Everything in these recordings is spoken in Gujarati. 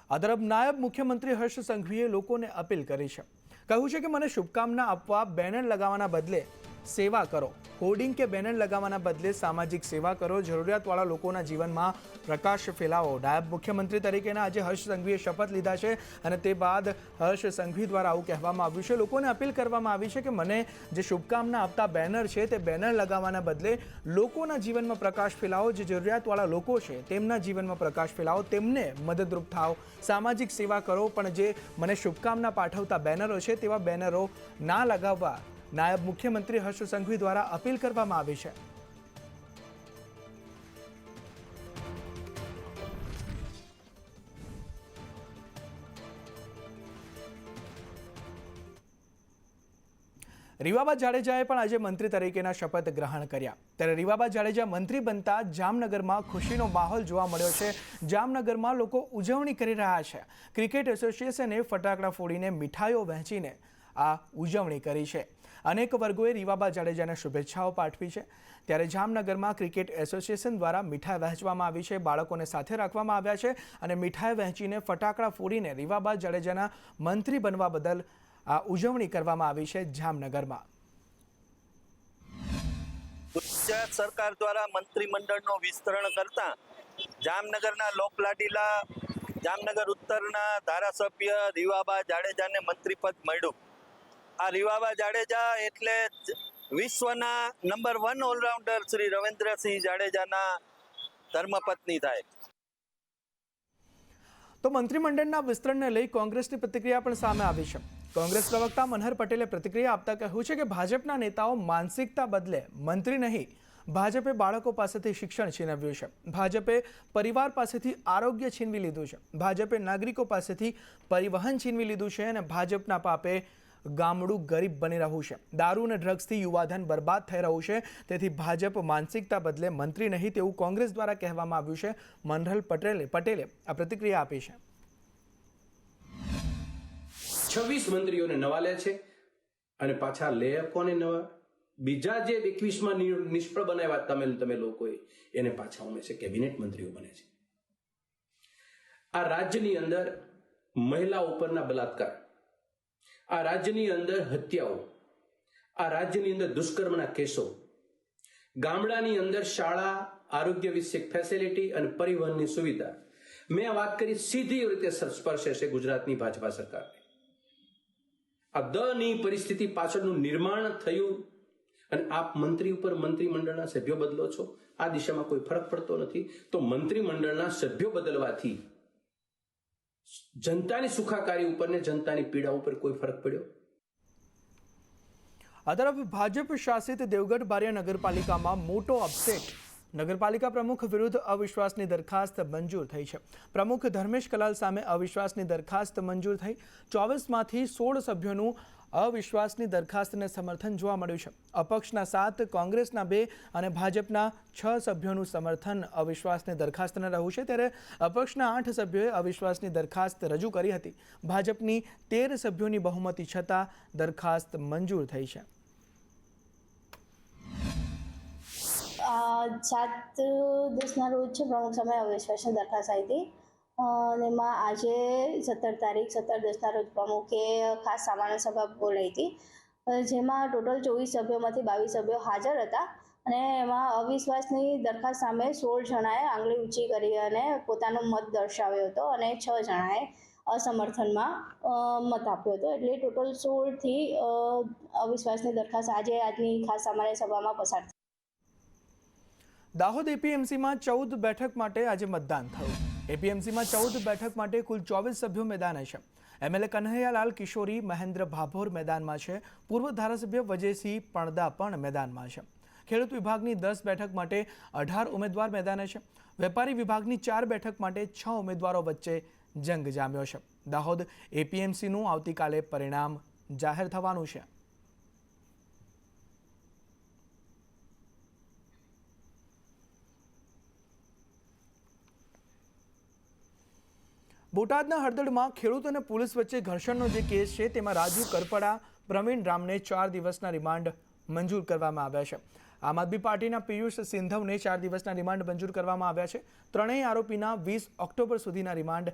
આ તરફ નાયબ મુખ્યમંત્રી હર્ષ સંઘવીએ લોકોને અપીલ કરી છે. કહ્યું છે કે મને શુભકામના આપવા બેનર લગાવવાના બદલે સેવા કરો. હોર્ડિંગ કે બેનર લગાવવાના બદલે સામાજિક સેવા કરો. જરૂરિયાતવાળા લોકોના જીવનમાં પ્રકાશ ફેલાવો. નાયબ મુખ્યમંત્રી તરીકેના આજે હર્ષ સંઘવીએ શપથ લીધા છે અને તે બાદ હર્ષ સંઘવી દ્વારા આવું કહેવામાં આવ્યું છે. લોકોને અપીલ કરવામાં આવી છે કે મને જે શુભકામના આપતા બેનર છે તે બેનર લગાવવાના બદલે લોકોના જીવનમાં પ્રકાશ ફેલાવો. જે જરૂરિયાતવાળા લોકો છે તેમના જીવનમાં પ્રકાશ ફેલાવો, તેમને મદદરૂપ થાઓ, સામાજિક સેવા કરો. પણ જે મને શુભકામના પાઠવતા બેનરો છે તેવા બેનરો ના લગાવવા નાયબ મુખ્યમંત્રી હર્ષ સંઘવી દ્વારા અપીલ કરવામાં આવી છે. રીવાબા જાડેજાએ પણ આજે મંત્રી તરીકેના શપથ ગ્રહણ કર્યા. ત્યારે રીવાબા જાડેજા મંત્રી બનતા જામનગરમાં ખુશીનો માહોલ જોવા મળ્યો છે. જામનગરમાં લોકો ઉજવણી કરી રહ્યા છે. ક્રિકેટ એસોસિએશને ફટાકડા ફોડીને મીઠાઈઓ વહેંચીને આ ઉજવણી કરી છે. અનેક વર્ગોએ રીવાબા જાડેજાને શુભેચ્છાઓ પાઠવી છે. ત્યારે જામનગરમાં ક્રિકેટ એસોસિએશન દ્વારા મીઠાઈ વહેંચવામાં આવી છે. બાળકોને સાથે રાખવામાં આવ્યા છે અને મીઠાઈ વહેંચીને ફટાકડા ફોડીને રીવાબા જાડેજાના મંત્રી બનવા બદલ આ ઉજવણી કરવામાં આવી છે જામનગરમાં. ગુજરાત સરકાર દ્વારા મંત્રીમંડળનો વિસ્તરણ કરતા જામનગરના લોકલાડીલા જામનગર ઉત્તરના ધારાસભ્ય રીવાબા જાડેજાને મંત્રીપદ મળ્યું. આ રીવાબા જાડેજા એટલે વિશ્વના નંબર 1 ઓલરાઉન્ડર શ્રી રવિન્દ્રસિંહ જાડેજાના ધર્મપત્ની થાય. તો મંત્રીમંડળના વિસ્તરણને લઈ કોંગ્રેસની પ્રતિક્રિયા પણ સામે આવી છે. કોંગ્રેસ પ્રવક્તા મનહર પટેલે પ્રતિક્રિયા આપતા કહ્યું છે કે ભાજપના નેતાઓ માનસિકતા બદલે મંત્રી નહીં, ભાજપે બાળકો પાસેથી શિક્ષણ છીનવ્યું છે, ભાજપે પરિવાર પાસેથી આરોગ્ય છીનવી લીધું છે, ભાજપે નાગરિકો પાસેથી પરિવહન છીનવી લીધું છે અને ભાજપના પાપે ગામડું ગરીબ બની રહ્યું છે. દારૂ અને ડ્રગ્સથી યુવાધન બરબાદ થઈ રહ્યું છે. તેથી ભાજપ માનસિકતા બદલે મંત્રી નહીં તેવું કોંગ્રેસ દ્વારા કહેવામાં આવ્યું છે. મનહર પટેલે આ પ્રતિક્રિયા આપી છે. 26 મંત્રીઓને નવા લે છે અને પાછા લે કોને નવા? બીજા જે 21માં નિષ્ફળ બનાવ્યા તમે લોકોએ એને પાછા ઉમે છે, કેબિનેટ મંત્રીઓ બને છે. આ રાજ્યની અંદર મહિલા ઉપરના બલાત્કાર, આ રાજ્યની અંદર હત્યાઓ, આ રાજ્યની અંદર દુષ્કર્મના કેસો, ગામડાની અંદર શાળા, આરોગ્ય વિષયક ફેસિલિટી અને પરિવહનની સુવિધા, મેં વાત કરી સીધી રીતે સ્પર્શે છે ગુજરાતની ભાજપા સરકારને. આ દની પરિસ્થિતિ પાછળનું નિર્માણ થયું અને આપ મંત્રી ઉપર મંત્રીમંડળના સભ્યો બદલો છો. આ દિશામાં કોઈ ફરક પડતો નથી. તો મંત્રીમંડળના સભ્યો બદલવાથી જનતાની સુખાકારી ઉપર ને જનતાની પીડા ઉપર કોઈ ફરક પડ્યો? આ તરફ ભાજપ શાસિત દેવગઢ બારિયા નગરપાલિકામાં મોટો અપસેટ. નગરપાલિકા પ્રમુખ વિરુદ્ધ અવિશ્વાસની દરખાસ્ત મંજૂર થઈ છે. પ્રમુખ ધર્મેશ કલાલ સામે અવિશ્વાસની દરખાસ્ત મંજૂર થઈ. 24માંથી 16 સભ્યોનું અવિશ્વાસની દરખાસ્તને સમર્થન જોવા મળ્યું છે. અપક્ષના 7, કોંગ્રેસના 2 અને ભાજપના 6 સભ્યોનું સમર્થન અવિશ્વાસની દરખાસ્તને રહ્યું છે. ત્યારે અપક્ષના 8 સભ્યોએ અવિશ્વાસની દરખાસ્ત રજૂ કરી હતી. ભાજપની 13 સભ્યોની બહુમતી છતાં દરખાસ્ત મંજૂર થઈ છે. 7/10ના રોજ પ્રમુખ સામે અવિશ્વાસની દરખાસ્ત આવી હતી અને એમાં આજે 17 તારીખ 17/10ના રોજ પ્રમુખે ખાસ સામાન્ય સભા બોલાવી હતી, જેમાં ટોટલ 24 સભ્યોમાંથી 22 સભ્યો હાજર હતા અને એમાં અવિશ્વાસની દરખાસ્ત સામે 16 જણાએ આંગળી ઊંચી કરી અને પોતાનો મત દર્શાવ્યો હતો અને 6 જણાએ અસમર્થનમાં મત આપ્યો હતો. એટલે ટોટલ 16થી અવિશ્વાસની દરખાસ્ત આજની ખાસ સામાન્ય સભામાં પસાર થઈ. દાહોદ એપીએમસીમાં 14 બેઠક માટે આજે મતદાન થયું. એપીએમસીમાં 14 બેઠક માટે કુલ 24 સભ્યો મેદાને છે. એમએલએ કન્હૈયાલાલ કિશોરી, મહેન્દ્ર ભાભોર મેદાનમાં છે. પૂર્વ ધારાસભ્ય વજયસિંહ પણદા પણ મેદાનમાં છે. ખેડૂત વિભાગની 10 બેઠક માટે 18 ઉમેદવાર મેદાને છે. વેપારી વિભાગની 4 બેઠક માટે 6 ઉમેદવારો વચ્ચે જંગ જામ્યો છે. દાહોદ એપીએમસીનું આવતીકાલે પરિણામ જાહેર થવાનું છે. બોટાદના હળદળમાં ખેડૂત અને પોલીસ વચ્ચે ઘર્ષણનો જે કેસ છે તેમાં રાજુ કરપડા, પ્રવીણ રામને 4 દિવસના રિમાન્ડ મંજૂર કરવામાં આવ્યા છે. આમ આદમી પાર્ટીના પિયુષ સિંધવને 4 દિવસના રિમાન્ડ મંજૂર કરવામાં આવ્યા છે. ત્રણેય આરોપીના 20 ઓક્ટોબર સુધીના રિમાન્ડ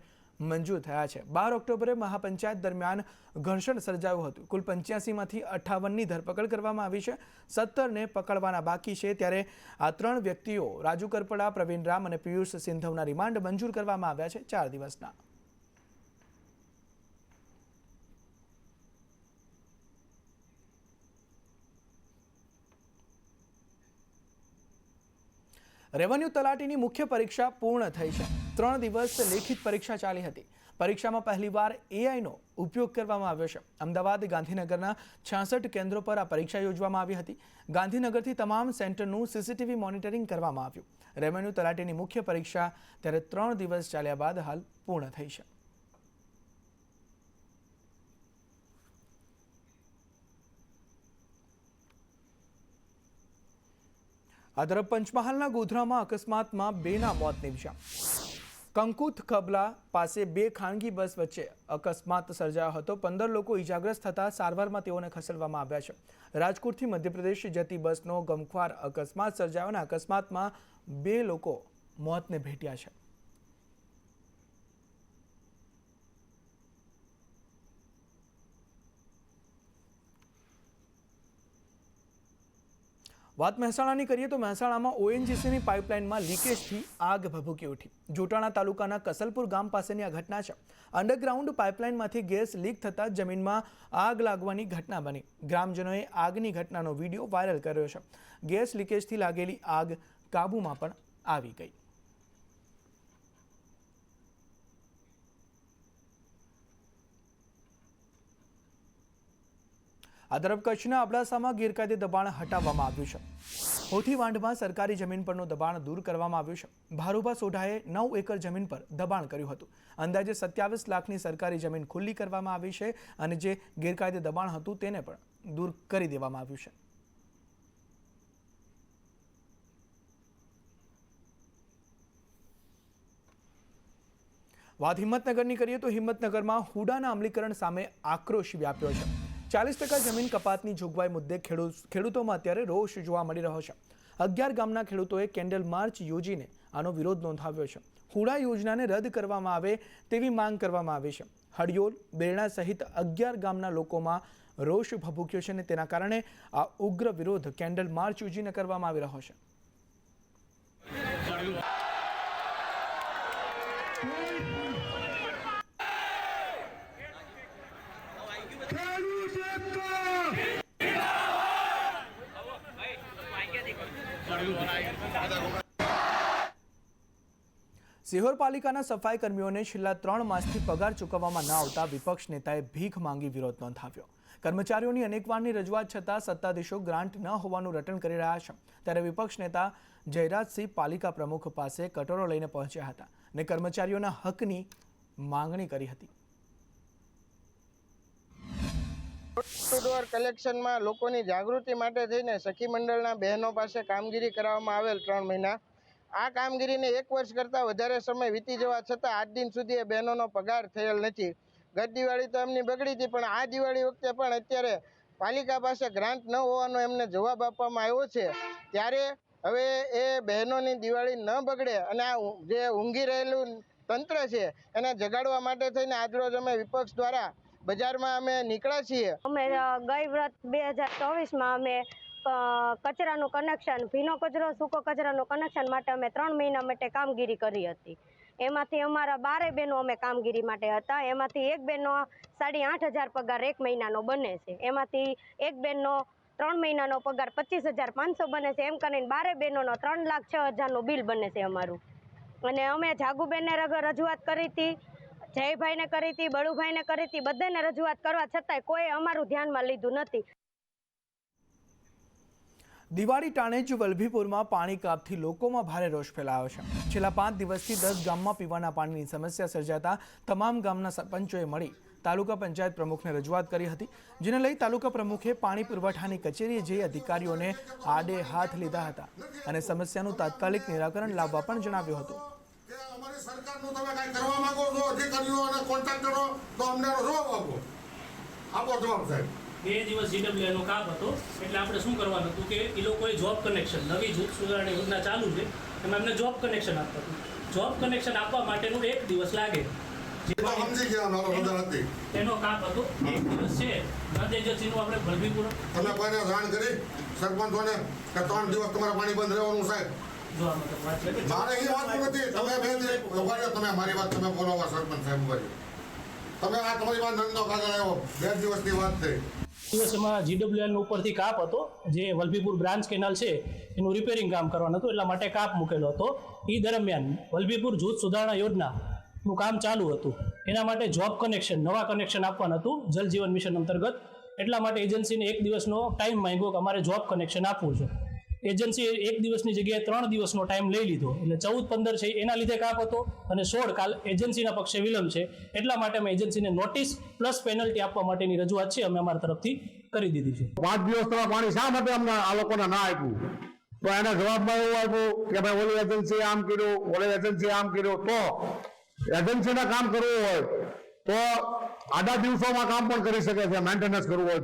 મંજૂર થયા છે. 12 ઓક્ટોબરે મહાપંચાયત દરમિયાન ઘર્ષણ સર્જાયું હતું. કુલ 85માંથી 58ની ધરપકડ કરવામાં આવી છે. 17ને પકડવાના બાકી છે. ત્યારે આ 3 વ્યક્તિઓ રાજુ કરપડા, પ્રવીણ રામ અને પિયુષ સિંધવના રિમાન્ડ મંજૂર કરવામાં આવ્યા છે 4 દિવસના. રેવન્યુ તલાટીની મુખ્ય પરીક્ષા પૂર્ણ થઈ છે. 3 દિવસ લેખિત પરીક્ષા ચાલી હતી. પરીક્ષામાં પહેલીવાર એઆઈનો ઉપયોગ કરવામાં આવ્યો છે. અમદાવાદ, ગાંધીનગરના 66 કેન્દ્રો પર આ પરીક્ષા યોજવામાં આવી હતી. ગાંધીનગરથી તમામ સેન્ટરનું સીસીટીવી મોનિટરિંગ કરવામાં આવ્યું. રેવન્યુ તલાટીની મુખ્ય પરીક્ષા ત્યારે 3 દિવસ ચાલ્યા બાદ હાલ પૂર્ણ થઈ છે. આ તરફ પંચમહાલના ગોધરામાં અકસ્માતમાં 2ના મોત નીપજ્યા. કંકુત ખબલા પાસે 2 ખાનગી બસ વચ્ચે અકસ્માત સર્જાયો હતો. 15 લોકો ઈજાગ્રસ્ત થતા સારવારમાં તેઓને ખસેડવામાં આવ્યા છે. રાજકોટથી મધ્યપ્રદેશ જતી બસનો ગમખ્વાર અકસ્માત સર્જાયો અને અકસ્માતમાં 2 લોકો મોતને ભેટ્યા છે. વાત મહેસાણાની કરીએ તો મહેસાણામાં ઓએનજીસીની પાઇપલાઇનમાં લીકેજથી આગ ભભૂકી ઉઠી. જોટાણા તાલુકાના કસલપુર ગામ પાસેની આ ઘટના છે. અંડરગ્રાઉન્ડ પાઇપલાઇનમાંથી ગેસ લીક થતાં જમીનમાં આગ લાગવાની ઘટના બની. ગ્રામજનોએ આગની ઘટનાનો વિડીયો વાયરલ કર્યો છે. ગેસ લીકેજથી લાગેલી આગ કાબૂમાં પણ આવી ગઈ. આ તરફ કચ્છના અબડાસામાં ગેરકાયદે દબાણ હટાવવામાં આવ્યું છે. હોથીવાંઢમાં સરકારી જમીન પરનું દબાણ દૂર કરવામાં આવ્યું છે. ભારુભા સોઢાએ 9 એકર જમીન પર દબાણ કર્યું હતું. અંદાજે 27 લાખની સરકારી જમીન ખુલ્લી કરવામાં આવી છે અને જે ગેરકાયદે દબાણ હતું તેને પણ દૂર કરી દેવામાં આવ્યું છે. વાત હિંમતનગરની કરીએ તો હિંમતનગરમાં હુડાના અમલીકરણ સામે આક્રોશ વ્યાપ્યો છે. 40% જમીન કપાતની જોગવાઈ મુદ્દે ખેડૂતોમાં અત્યારે રોષ જોવા મળી રહ્યો છે. 11 ગામના ખેડૂતોએ કેન્ડલ માર્ચ યોજીને આનો વિરોધ નોંધાવ્યો છે. હુડા યોજનાને રદ કરવામાં આવે તેવી માંગ કરવામાં આવી છે. હડિયોલ, બેરણા સહિત 11 ગામના લોકોમાં રોષ ભભૂક્યો છે અને તેના કારણે આ ઉગ્ર વિરોધ કેન્ડલ માર્ચ યોજીને કરવામાં આવી રહ્યો છે. સિહોર પાલિકાના સફાઈ કર્મીઓને છેલ્લા 3 માસથી પગાર ચૂકવવામાં ન આવતા વિપક્ષ નેતાએ ભીખ માંગી વિરોધ નોંધાવ્યો. કર્મચારીઓની અનેકવારની રજૂઆત છતાં સત્તાધીશો ગ્રાન્ટ ન હોવાનું રટણ કરી રહ્યા છે. ત્યારે વિપક્ષ નેતા જયરાજસિંહ પાલિકા પ્રમુખ પાસે કટોરો લઈને પહોંચ્યા હતા અને કર્મચારીઓના હકની માંગણી કરી હતી. ડોર ટુ ડોર કલેક્શનમાં લોકોની જાગૃતિ માટે થઈને સખી મંડળના બહેનો પાસે કામગીરી કરવામાં આવેલ 3 મહિના. આ કામગીરીને 1 વર્ષ કરતાં વધારે સમય વીતી જવા છતાં આજ દિન સુધી એ બહેનોનો પગાર થયેલ નથી. ગત દિવાળી તો એમની બગડી હતી, પણ આ દિવાળી વખતે પણ અત્યારે પાલિકા પાસે ગ્રાન્ટ ન હોવાનો એમને જવાબ આપવામાં આવ્યો છે. ત્યારે હવે એ બહેનોની દિવાળી ન બગડે અને આ જે ઊંઘી રહેલું તંત્ર છે એને જગાડવા માટે થઈને આજરોજ અમે વિપક્ષ દ્વારા બજારમાં અમે નીકળ્યા છીએ. અમે ગઈ વ્રત 2024માં અમે કચરાનું કનેક્શન, ભીનો કચરો, સૂકો કચરાનું કનેક્શન માટે અમે 3 મહિના માટે કામગીરી કરી હતી. એમાંથી અમારા 12 બહેનો અમે કામગીરી માટે હતા. એમાંથી એક બહેનનો 8,500 પગાર 1 મહિનાનો બને છે. એમાંથી એક બહેનનો 3 મહિનાનો પગાર 25,500 બને છે. એમ કરીને 12 બહેનોનો 3,06,000નું બિલ બને છે અમારું. અને અમે જાગુબેનને રજૂઆત કરી હતી, જયભાઈને કરી હતી, બળુભાઈને કરી હતી, બધાને રજૂઆત કરવા છતાંય કોઈ અમારું ધ્યાનમાં લીધું નથી. દિવાળી ટાણે જ વલભીપુરમાં પાણી કાપથી લોકોમાં ભારે રોષ ફેલાયો છે. છેલ્લા 5 દિવસથી 10 ગામમાં પીવાના પાણીની સમસ્યા સર્જાતા તમામ ગામના સરપંચોએ મળી તાલુકા પંચાયત પ્રમુખને રજૂઆત કરી હતી, જેને લઈ તાલુકા પ્રમુખે પાણી પુરવઠાની કચેરીએ જઈ અધિકારીઓને આડે હાથ લીધા હતા અને સમસ્યાનું તાત્કાલિક નિરાકરણ લાવવા પણ જણાવ્યું હતું. અમારી સરકારનું તમે કાંઈ કરવા માંગો છો અધિકારીઓ અને કોન્ટ્રાક્ટરો, તો અમને જવાબ આપો. આપો જવાબ સાહેબ. 2 દિવસ GWIનો કાપ હતો એટલે આપણે શું કરવાનું હતું કે એ લોકોએ જોબ કનેક્શન નવી જૂથ સુધારણા યોજના ચાલુ છે એમાં એમને જોબ કનેક્શન આપવું હતું. જોબ કનેક્શન આપવા માટેનું 1 દિવસ લાગે. સમજી ગયા મારો બધા હતી. એનો કાપ હતો 1 દિવસ છે. નદ એજન્સીનું આપણે વલભીપુર તમે કોઈને જાણ કરી સરપંચોને કે 3 દિવસ તમારે પાણી બંધ રહેવાનું સાહેબ? જોવા માટે વાત છે. મારે એ વાત નથી. તમે બે તમે મારી વાત તમે બોલો સરપંચ સાહેબ બોલી. તમે આ તમારી વાત નંદનો કાગળ આવ્યો 2 દિવસની વાત થઈ. દિવસમાં GWIનો ઉપરથી કાપ હતો જે વલભીપુર બ્રાન્ચ કેનાલ છે એનું રિપેરિંગ કામ કરવાનું હતું એટલા માટે કાપ મૂકેલો હતો. એ દરમિયાન વલભીપુર જૂથ સુધારણા યોજનાનું કામ ચાલુ હતું. એના માટે જોબ કનેક્શન નવા કનેક્શન આપવાનું હતું જલ જીવન મિશન અંતર્ગત. એટલા માટે એજન્સીને 1 દિવસનો ટાઈમ માંગ્યો કે અમારે જોબ કનેક્શન આપવું છે. એજન્સીએ 1 દિવસની જગ્યાએ 3 દિવસનો ટાઈમ લઈ લીધો એટલે 14-15 છે એના લીધે કાપ હતો અને 16 કાલ એજન્સીના પક્ષે વિલંબ છે. એટલા માટે અમે એજન્સીને નોટિસ પ્લસ પેનલ્ટી આપવા માટેની રજૂઆત છે અમે અમારા તરફથી કરી દીધી છે. 5 દિવસ તમારે પાણી શા માટે અમને આ લોકોને ના આપ્યું? તો એના જવાબમાં એવું આપ્યું કે ભાઈ ઓલી એજન્સીએ આમ કર્યું, ઓલી એજન્સીએ આમ કર્યું. તો એજન્સીને કામ કરવું હોય તો આડા દિવસોમાં કામ પણ કરી શકે છે મેન્ટેનન્સ કરવું હોય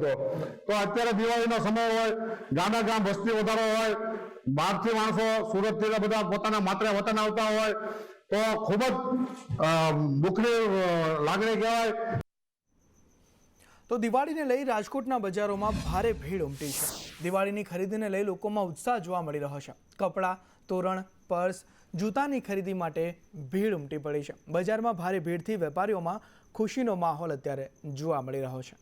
તો અત્યારે દિવાળીનો સમય હોય, ગામડા ગામ વસ્તી વધારો હોય, બહારથી માણસો સુરતથી બધા પોતાના માત્ર વતન આવતા હોય તો ખૂબ જ દુઃખની લાગણી કહેવાય. તો દિવાળીને લઈ રાજકોટના બજારોમાં ભારે ભીડ ઉમટી છે. દિવાળીની ખરીદીને લઈ લોકોમાં ઉત્સાહ જોવા મળી રહ્યો છે. કપડાં, તોરણ, પર્સ, જૂતાની ખરીદી માટે ભીડ ઉમટી પડી છે. બજારમાં ભારે ભીડથી વેપારીઓમાં ખુશીનો માહોલ અત્યારે જોવા મળી રહ્યો છે.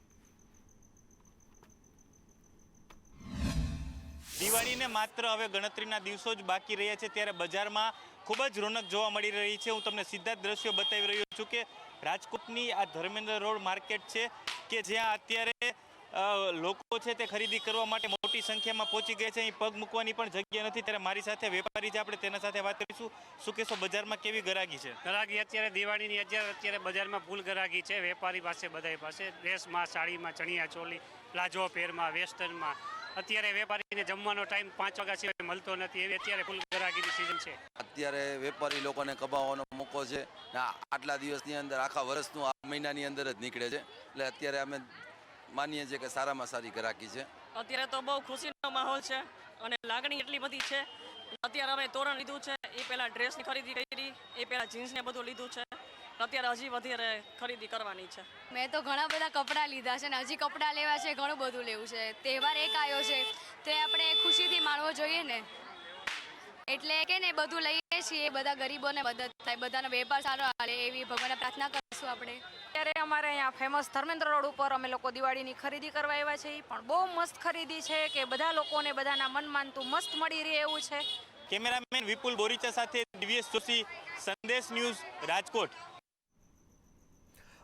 દિવાળીને માત્ર હવે ગણતરીના દિવસો જ બાકી રહ્યા છે ત્યારે બજારમાં ખૂબ જ રોનક જોવા મળી રહી છે. હું તમને સીધા જ દ્રશ્યો બતાવી રહ્યો છું કે રાજકોટની આ ધર્મેન્દ્ર રોડ માર્કેટ છે કે જ્યાં અત્યારે લોકો છે તે ખરીદી કરવા માટે મોટી સંખ્યામાં પહોંચી ગયા છે. અહીં પગ મૂકવાની પણ જગ્યા નથી ત્યારે મારી સાથે વેપારી છે, આપણે તેના સાથે વાત કરીશું. શું કહેશો, બજારમાં કેવી ગરાગી છે? ગરાગી અત્યારે દિવાળીની અત્યારે બજારમાં ફૂલ ગરાગી છે. વેપારી પાસે બધાય પાસે ડ્રેસમાં, સાડીમાં, ચણિયા ચોલી, પ્લાઝો પેરમાં, વેસ્ટર્નમાં. અત્યારે વેપારીને જમવાનો ટાઈમ 5 વાગ્યા સિવાય મળતો નથી એવી અત્યારે ફૂલ ગરાગીની સિઝન છે. અત્યારે વેપારી લોકોને કમાવાનો મોકો છે. આટલા દિવસની અંદર આખા વર્ષનું આ મહિનાની અંદર જ નીકળે છે એટલે અત્યારે અમે માનીએ છીએ કે સારામાં સારી ગ્રાહકી છે. અત્યારે તો બહુ ખુશીનો માહોલ છે અને લાગણી એટલી બધી છે. અત્યારે અમે તોરણ લીધું છે, એ પહેલાં ડ્રેસની ખરીદી કરી, એ પહેલાં જીન્સને બધું લીધું છે. અત્યારે હજી વધારે ખરીદી કરવાની છે. મેં તો ઘણા બધા કપડાં લીધા છે ને હજી કપડાં લેવા છે, ઘણું બધું લેવું છે. તહેવાર એક આવ્યો છે તે આપણે ખુશીથી માણવો જોઈએ ને, એટલે કે ને બધું લઈએ છીએ. બધા ગરીબોને મદદ થાય, બધાનો વેપાર સારો હાલે એવી ભગવાનને પ્રાર્થના કરીશું આપણે. અત્યારે અમારે અહીંયા ફેમસ ધર્મેન્દ્ર રોડ ઉપર અમે લોકો દિવાળીની ખરીદી કરવા આવ્યા છીએ. પણ બહુ મસ્ત ખરીદી છે કે બધા લોકોને બધાના મન માનતું મસ્ત મળી રહે એવું છે. કેમેરામેન વિપુલ બોરીચા સાથે દિવ્યેશ જોશી, સંદેશ ન્યૂઝ, રાજકોટ.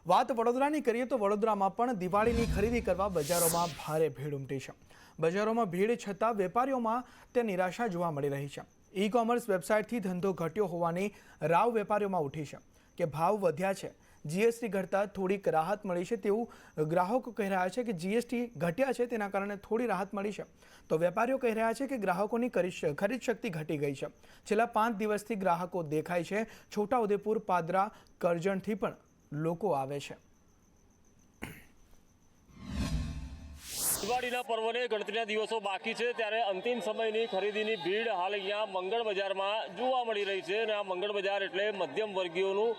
વાત વડોદરાની કરીએ તો વડોદરામાં પણ દિવાળીની ખરીદી કરવા બજારોમાં ભારે ભીડ ઉમટી છે. બજારોમાં ભીડ છતાં વેપારીઓમાં તે નિરાશા જોવા મળી રહી છે. ઈ કોમર્સ વેબસાઇટથી ધંધો ઘટ્યો હોવાની રાવ વેપારીઓમાં ઉઠી છે કે ભાવ વધ્યા છે, GST ઘટતા થોડીક રાહત મળી છે તેવું ગ્રાહકો કહી રહ્યા છે કે GST ઘટ્યા છે તેના કારણે થોડી રાહત મળી છે. તો વેપારીઓ કહી રહ્યા છે કે ગ્રાહકોની ખરીદ શક્તિ ઘટી ગઈ છે. છેલ્લા 5 દિવસથી ગ્રાહકો દેખાય છે. છોટાઉદેપુર, પાદરા, કરજણથી પણ લોકો આવે છે. દિવાળીના પર્વને ગણતરીના દિવસો બાકી છે ત્યારે અંતિમ સમયની ખરીદીની ભીડ હાલ અહીંયા મંગળ બજારમાં જોવા મળી રહી છે. અને આ મંગળ બજાર એટલે મધ્યમ વર્ગીયોનું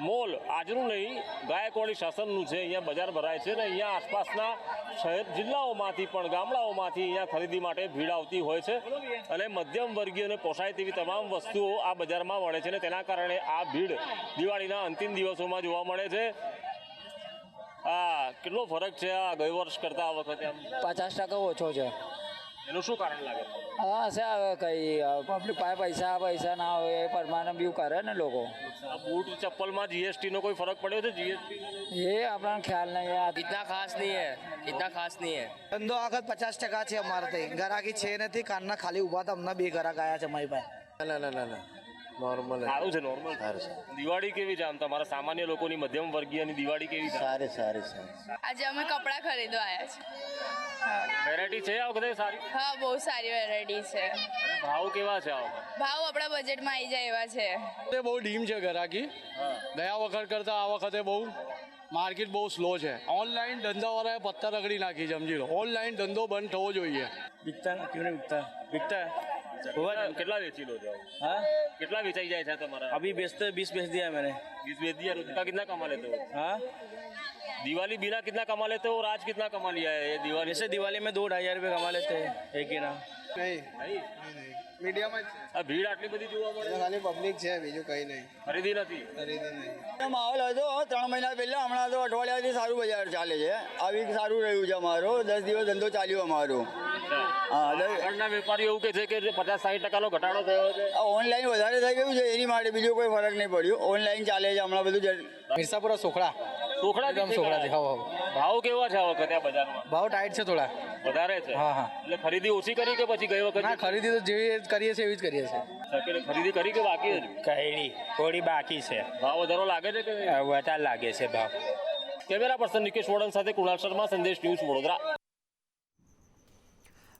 મોલ. આજનું નહીં, ગાયકવાડી શાસનનું છે. અહીંયા બજાર ભરાય છે અને અહીંયા આસપાસના શહેર જિલ્લાઓમાંથી પણ ગામડાઓમાંથી અહીંયા ખરીદી માટે ભીડ આવતી હોય છે અને મધ્યમ વર્ગીયોને પોસાય તેવી તમામ વસ્તુઓ આ બજારમાં મળે છે અને તેના કારણે આ ભીડ દિવાળીના અંતિમ દિવસોમાં જોવા મળે છે. કેટલો ફરક છે આ ગઈ વર્ષ કરતા આ વખતે? 50% ઓછો છે. એનું શું કારણ લાગે? છે હવે કઈ પબ્લિક પાસે પૈસા ના હોય એ પરમાને બીવ કરે ને લોકો. બૂટ ચપ્પલમાં GST નો કોઈ ફરક પડ્યો છે? GST ये अपना ख्याल नहीं है, इतना खास नहीं है, इतना खास नहीं है. ધંધો આખત 50% છે અમારે ત્યાં. ગરાકી છે નથી, કાનના ખાલી ઊભા હતા, અમને 2 ગરાક આવ્યા છે મારી પાસે. ના નોર્મલ સારું છે. નોર્મલ દિવાળી કેવી છે આમ તમારા સામાન્ય લોકોની, મધ્યમ વર્ગીયની દિવાળી કેવી છે? સારી. આજે અમે કપડાં ખરીદવા આવ્યા છીએ. વેરાયટી છે આ વખતે સારી? હા, બહુ સારી વેરાયટી છે. ભાવ કેવા છે આ વખતે? ભાવ આપણા બજેટમાં આવી જાય એવા છે. બહુ ડીમ છે ગરાકી. ગયા વખત કરતા આ વખતે બહુ માર્કેટ બહુ સ્લો છે. ઓનલાઈન ધંધાવાળાએ પત્તા રગડી નાખી છે, સમજી લો. ઓનલાઈન ધંધો બંધ થવો જોઈએ. કેટલા વેચી લો છો? हाँ કેટલા વેચાઈ જાય છે તમારા? अभी बेचते 20 बेच दिया मैंने. 20 बेच दिया. रोज का कितना कमा लेते हो? हाँ दिवाली बिना कितना कमा लेते हो और आज कितना कमा लिया है ये दिवाली? वैसे दिवाली में 2-2,500 रुपये कमा लेते हैं एक ही ना. મીડિયમ જ આ ભીડ આટલી બધી જોવા મળે છે, ખાલી પબ્લિક છે, બીજું કંઈ નહીં. ખરીદી નથી. માહોલ હતો 3 મહિના પહેલા, હમણાં તો અઠવાડિયાથી સારું બજાર ચાલે છે. આ વીક સારું રહ્યું છે અમારો. 10 દિવસ ધંધો ચાલ્યો અમારો. આગળના વેપારીઓ એવું કહે છે કે 50-60% ઘટાડો થયો છે. ઓનલાઈન વધારે થઈ ગયું છે, એની માટે બીજો કોઈ ફરક નહીં પડ્યો. ઓનલાઈન ચાલે છે હમણાં બધું. મિર્સાપુરા સોખડા સોખડાથી ભાવ કેવા છે આ વખતે આ બજારમાં? ભાવ ટાઈટ છે થોડા. વધારે છે. હા. એટલે ખરીદી ઓછી કરી કે પછી ગઈ વખત? ખરીદી તો જેવી કરીએ છીએ એવી જ કરીએ છીએ. ખરીદી કરી કે બાકી જ? कहीं थोड़ी बाकी से. ભાવ વધારો લાગે છે કે? વધારે લાગે છે ભાવ. કેમેરા પર્સન નિકેશ વોડન સાથે કુણાલ શર્મા, સંદેશ ન્યૂઝ, વડોદરા.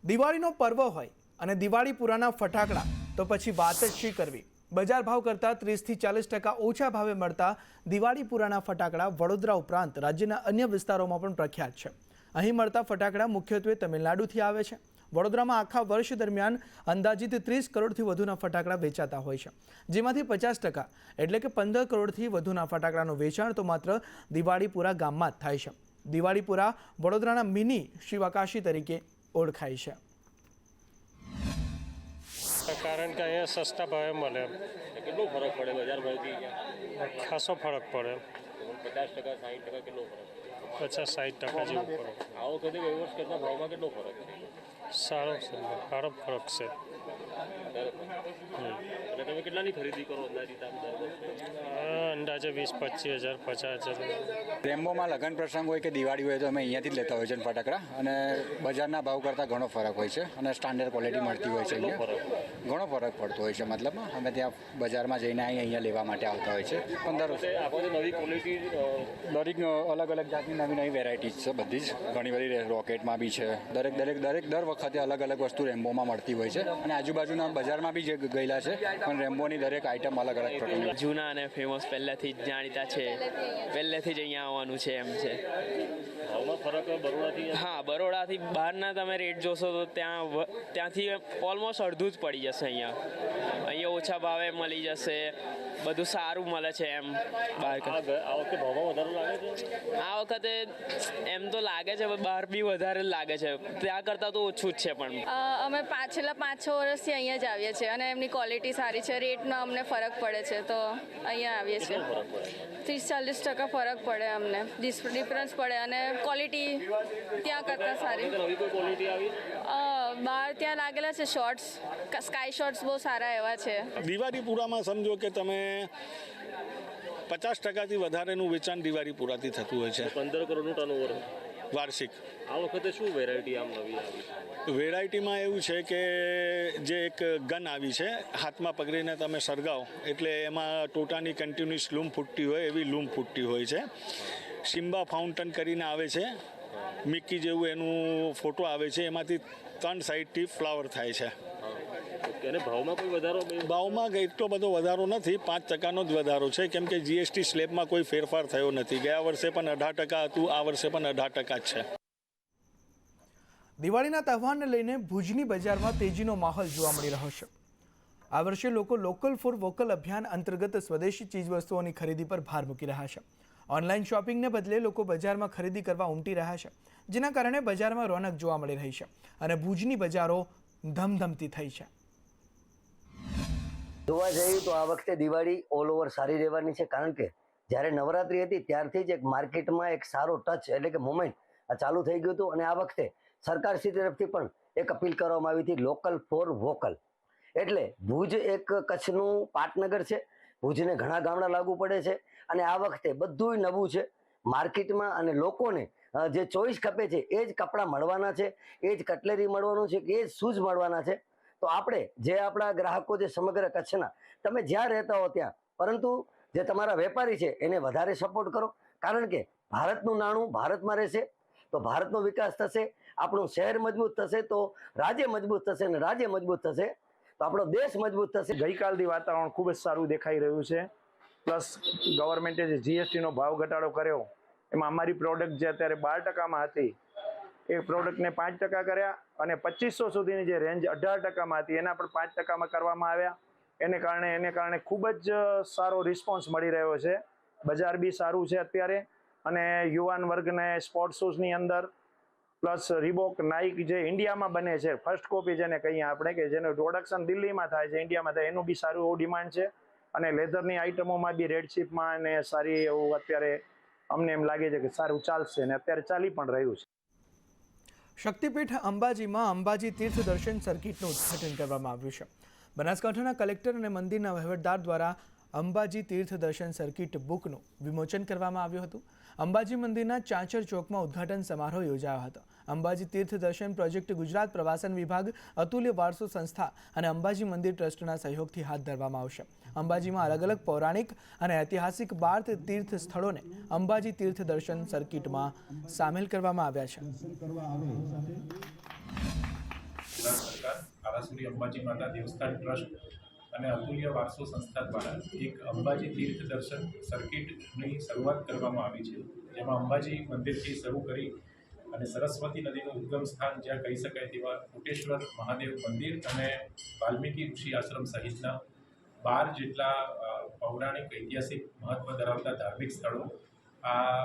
દિવાળીનો પર્વ હોય અને દિવાળીપુરાના ફટાકડા તો પછી વાત જ શી કરવી. બજાર ભાવ કરતાં 30 થી 40% ઓછા ભાવે મળતા દિવાળીપુરાના ફટાકડા વડોદરા ઉપરાંત રાજ્યના અન્ય વિસ્તારોમાં પણ પ્રખ્યાત છે. અહીં મળતા ફટાકડા મુખ્યત્વે તમિલનાડુથી આવે છે. વડોદરામાં આખા વર્ષ દરમિયાન અંદાજિત 30 કરોડથી વધુના ફટાકડા વેચાતા હોય છે, જેમાંથી 50% એટલે કે 15 કરોડથી વધુના ફટાકડાનું વેચાણ તો માત્ર દિવાળીપુરા ગામમાં જ થાય છે. દિવાળીપુરા વડોદરાના મિની શિવાકાશી તરીકે ઓળખાય છે. કારણ કે અહીંયા સસ્તા ભાવે મળે. કેટલો ફરક પડે બજાર ભાવથી? ખાસો ફરક પડે. 50%, 60% કેટલો ફરક? 50-60% જેવું ફરક. આ વખતે ગઈ વર્ષ કરતા ભાવમાં કેટલો ફરક છે? સારો ફરક છે. અને તમે કેટલાની ખરીદી કરો અંદાજિત? અંદાજે 20-25 હજાર, 50 હજાર. રેમ્બોમાં લગ્ન પ્રસંગ હોય કે દિવાળી હોય તો અમે અહીંયાથી જ લેતા હોય છે ફટાકડા, અને બજારના ભાવ કરતાં ઘણો ફરક હોય છે અને સ્ટાન્ડર્ડ ક્વોલિટી મળતી હોય છે. અહીંયા ઘણો ફરક પડતો હોય છે. મતલબ અમે ત્યાં બજારમાં જઈને અહીંયા લેવા માટે આવતા હોય છે. 15 નવી ક્વોલિટી, દરેક અલગ અલગ જાતની નવી વેરાયટીઝ છે. બધી જ ઘણી બધી રોકેટમાં બી છે. દર વખતે અલગ અલગ વસ્તુ રેમ્બોમાં મળતી હોય છે, અને આજુબાજુના બજારમાં બી જે ગયેલા છે પણ રેમ્બોની દરેક આઈટમ અલગ અલગ પ્રકારની. જૂના અને ફેમસ પહેલાંથી જ જાણીતા છે, પહેલેથી જ અહીંયા આવવાનું છે એમ છે. ભાવમાં ફરક બરોડાથી? હા, બરોડાથી બહારના તમે રેટ જોશો તો ત્યાંથી ઓલમોસ્ટ અડધું જ પડી જશે. અહીંયા ઓછા ભાવે મળી જશે, બધું સારું મળે છે એમ બહાર. આ વખતે ભાવમાં વધારો લાગે છે? આ વખતે એમ તો લાગે છે, બહાર બી વધારે લાગે છે, ત્યાં કરતાં તો ઓછું જ છે. પણ અમે છેલ્લા 5-6 વર્ષથી અહીંયા જ આવીએ છીએ અને એમની ક્વોલિટી સારી છે. રેટમાં અમને ફરક પડે છે તો અહીંયા આવીએ છીએ. 30-40% ફરક પડે અમને, ડિફરન્સ પડે, અને ક્વોલિટી ત્યાં કરતાં સારી. નવી કોઈ ક્વોલિટી આવી? બહાર ત્યાં લાગેલા છે શોર્ટ્સ, સ્કાય શોર્ટ્સ બહુ સારા એવા છે. દિવાળીપુરામાં સમજો કે તમે 50%થી વધારેનું વેચાણ દિવાળીપુરાથી થતું હોય છે. 15 કરોડનું ટર્નઓવર વાર્ષિક. આ વખતે શું વેરાયટી આમ નવી આવી? વેરાયટીમાં એવું છે કે જે એક ગન આવી છે, હાથમાં પકડીને તમે સળગાવો એટલે એમાં ટોટાની કન્ટિન્યુઅસ લૂમ ફૂટતી હોય એવી લૂમ ફૂટતી હોય છે. સિમ્બા ફાઉન્ટન કરીને આવે છે, મિક્કી જેવું એનું ફોટો આવે છે, એમાંથી 3 સાઈડથી ફ્લાવર થાય છે. અને ભાવમાં કોઈ વધારો? ભાવમાં એટલો બધો વધારો નથી, 5%નો જ વધારો છે, કેમ કે જીએસટી સ્લેબમાં કોઈ ફેરફાર થયો નથી. ગયા વર્ષે પણ 18% હતું, આ વર્ષે પણ 18% જ છે. દિવાળીના તહેવારને લઈને ભુજની બજારમાં તેજીનો માહોલ જોવા મળી રહ્યો છે. આ વર્ષે લોકો લોકલ ફોર વોકલ અભિયાન અંતર્ગત સ્વદેશી ચીજવસ્તુઓની ખરીદી પર ભાર મૂકી રહ્યા છે. ઓનલાઈન શોપિંગને બદલે લોકો બજારમાં ખરીદી કરવા ઉમટી રહ્યા છે, જેના કારણે બજારમાં રોનક જોવા મળી રહી છે અને ભુજની બજારો ધમધમતી થઈ છે. જોવા જઈએ તો આ વખતે દિવાળી ઓલ ઓવર સારી રહેવાની છે, કારણ કે જ્યારે નવરાત્રી હતી ત્યારથી જ એક માર્કેટમાં એક સારો ટચ એટલે કે મુવમેન્ટ ચાલુ થઈ ગયું હતું, અને આ વખતે સરકારશ્રી તરફથી પણ એક અપીલ કરવામાં આવી હતી, લોકલ ફોર વોકલ. એટલે ભુજ એક કચ્છનું પાટનગર છે, ભુજને ઘણા ગામડા લાગુ પડે છે, અને આ વખતે બધું નવું છે માર્કેટમાં, અને લોકોને જે ચોઈસ ખપે છે એ જ કપડાં મળવાના છે, એ જ કટલેરી મળવાનું છે, એ જ શૂઝ મળવાના છે. તો આપણે જે આપણા ગ્રાહકો જે સમગ્ર કચ્છના, તમે જ્યાં રહેતા હો ત્યાં, પરંતુ જે તમારા વેપારી છે એને વધારે સપોર્ટ કરો, કારણ કે ભારતનું નાણું ભારતમાં રહેશે તો ભારતનો વિકાસ થશે, આપણું શહેર મજબૂત થશે તો રાજ્ય મજબૂત થશે, અને રાજ્ય મજબૂત થશે તો આપણો દેશ મજબૂત થશે. ગઈકાલથી વાતાવરણ ખૂબ જ સારું દેખાઈ રહ્યું છે. પ્લસ ગવર્મેન્ટે જે જીએસટીનો ભાવ ઘટાડો કર્યો એમાં અમારી પ્રોડક્ટ જે અત્યારે 12%માં હતી એ પ્રોડક્ટને 5% કર્યા અને 2500 સુધીની જે રેન્જ 18%માં હતી એના પણ 5%માં કરવામાં આવ્યા. એને કારણે ખૂબ જ સારો રિસ્પોન્સ મળી રહ્યો છે. બજાર બી સારું છે અત્યારે અને યુવાન વર્ગને સ્પોર્ટ્સ શૂઝની અંદર પ્લસ રીબોક નાઇક જે ઇન્ડિયામાં બને છે ફર્સ્ટ કોપી જેને કહીએ આપણે કે જેનું પ્રોડક્શન દિલ્હીમાં થાય છે ઇન્ડિયામાં થાય એનું બી સારું એવું ડિમાન્ડ છે અને લેધરની આઇટમોમાં બી રેડશીપમાં અને સારી એવું અત્યારે અમને એમ લાગે છે કે સારું ચાલશે અને અત્યારે ચાલી પણ રહ્યું છે. શક્તિપીઠ અંબાજીમાં અંબાજી તીર્થ દર્શન સર્કિટનું ઉદ્ઘાટન કરવામાં આવ્યું છે. બનાસકાંઠાના કલેક્ટર અને મંદિરના વહીવટદાર દ્વારા અંબાજી તીર્થ દર્શન સર્કિટ બુકનું વિમોચન કરવામાં આવ્યું હતું. અંબાજી મંદિરના ચાંચર ચોકમાં ઉદ્ઘાટન સમારોહ યોજાયો હતો. અંબાજી તીર્થ દર્શન પ્રોજેક્ટ ગુજરાત પ્રવાસન વિભાગ, અતુલ્ય વારસો સંસ્થા અને અંબાજી મંદિર ટ્રસ્ટના સહયોગથી હાથ ધરવામાં આવશે. અંબાજીમાં અલગ અલગ પૌરાણિક અને ઐતિહાસિક 12 તીર્થ સ્થળોને અંબાજી તીર્થ દર્શન સર્કિટમાં સામેલ કરવામાં આવ્યા છે. આરાસુરી અંબાજી માતા દેવસ્થાન ટ્રસ્ટ અને અતુલ્ય વારસો સંસ્થા દ્વારા એક અંબાજી તીર્થ દર્શન સર્કિટની શરૂઆત કરવામાં આવી છે, જેમાં અંબાજી મંદિરથી શરૂ કરી અને સરસ્વતી નદીનું ઉદ્ગમ સ્થાન જ્યાં કહી શકાય તેવા કોટેશ્વર મહાદેવ મંદિર અને વાલ્મીકી ઋષિ આશ્રમ સહિતના 12 જેટલા પૌરાણિક ઐતિહાસિક મહત્વ ધરાવતા ધાર્મિક સ્થળો આ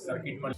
સર્કિટમાં